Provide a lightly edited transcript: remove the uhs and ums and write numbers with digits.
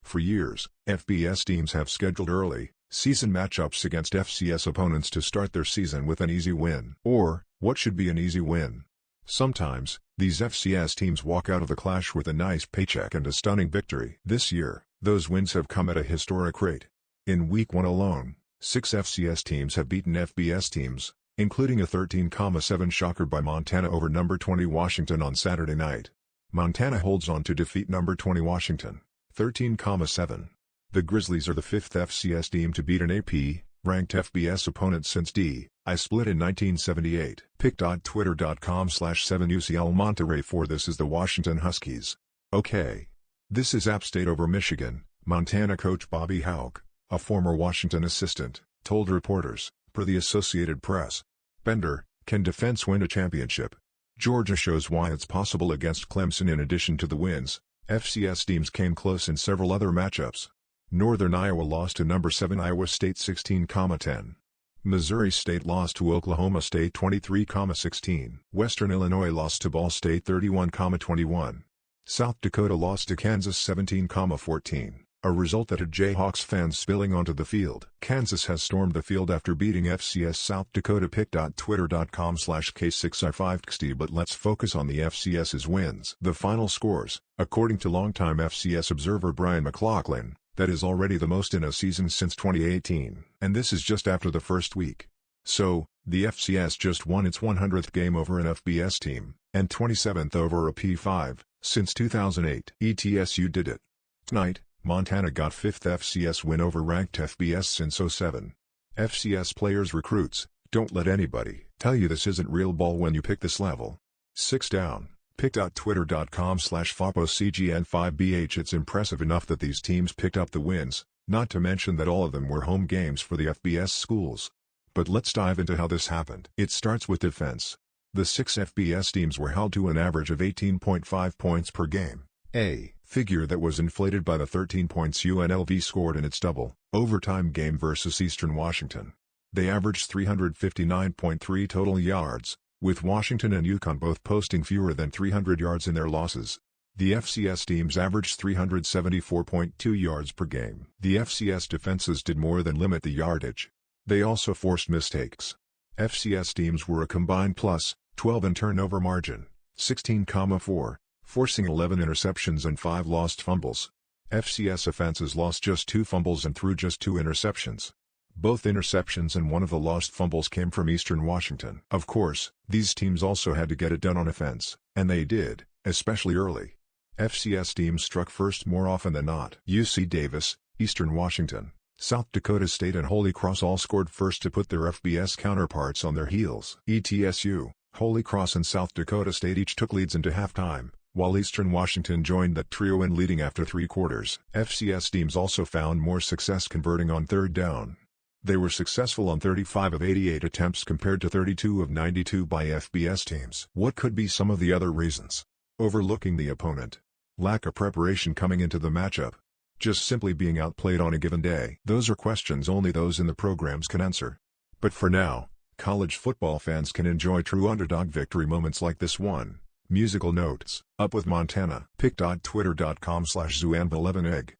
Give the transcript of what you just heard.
For years, FBS teams have scheduled early, season matchups against FCS opponents to start their season with an easy win. Or, what should be an easy win? Sometimes, these FCS teams walk out of the clash with a nice paycheck and a stunning victory. This year, those wins have come at a historic rate. In Week 1 alone, 6 FCS teams have beaten FBS teams, including a 13,7 shocker by Montana over number 20 Washington on Saturday night. Montana holds on to defeat number 20 Washington, 13,7. The Grizzlies are the 5th FCS team to beat an AP-ranked FBS opponent since D.I. split in 1978. Pick.twitter.com/7UCL Monterey for this is the Washington Huskies. Okay. This is App State over Michigan, Montana coach Bobby Hauck, a former Washington assistant, told reporters, per the Associated Press. Bender, can defense win a championship? Georgia shows why it's possible against Clemson. In addition to the wins, FCS teams came close in several other matchups. Northern Iowa lost to number 7 Iowa State 16,10. Missouri State lost to Oklahoma State 23,16. Western Illinois lost to Ball State 31,21. South Dakota lost to Kansas 17,14. A result that had Jayhawks fans spilling onto the field. Kansas has stormed the field after beating FCS South Dakota. Pick.twitter.com/K6R5XT. But let's focus on the FCS's wins. The final scores, according to longtime FCS observer Brian McLaughlin, that is already the most in a season since 2018. And this is just after the first week. So, the FCS just won its 100th game over an FBS team, and 27th over a P5, since 2008. ETSU did it. Tonight, Montana got 5th FCS win over ranked FBS since '07. FCS players recruits, don't let anybody tell you this isn't real ball when you pick this level. 6 down. Pick.twitter.com/FOPOCGN5BH. It's impressive enough that these teams picked up the wins, not to mention that all of them were home games for the FBS schools. But let's dive into how this happened. It starts with defense. The 6 FBS teams were held to an average of 18.5 points per game. A figure that was inflated by the 13 points UNLV scored in its double overtime game versus Eastern Washington. They averaged 359.3 total yards, with Washington and UConn both posting fewer than 300 yards in their losses. The FCS teams averaged 374.2 yards per game. The FCS defenses did more than limit the yardage. They also forced mistakes. FCS teams were a combined plus 12 in turnover margin, 16,4. Forcing 11 interceptions and 5 lost fumbles. FCS offenses lost just 2 fumbles and threw just 2 interceptions. Both interceptions and one of the lost fumbles came from Eastern Washington. Of course, these teams also had to get it done on offense, and they did, especially early. FCS teams struck first more often than not. UC Davis, Eastern Washington, South Dakota State and Holy Cross all scored first to put their FBS counterparts on their heels. ETSU, Holy Cross and South Dakota State each took leads into halftime, while Eastern Washington joined that trio in leading after 3 quarters. FCS teams also found more success converting on third down. They were successful on 35 of 88 attempts compared to 32 of 92 by FBS teams. What could be some of the other reasons? Overlooking the opponent. Lack of preparation coming into the matchup. Just simply being outplayed on a given day. Those are questions only those in the programs can answer. But for now, college football fans can enjoy true underdog victory moments like this one. Musical notes. Up with Montana. Pick.twitter.com/Zuanba11egg.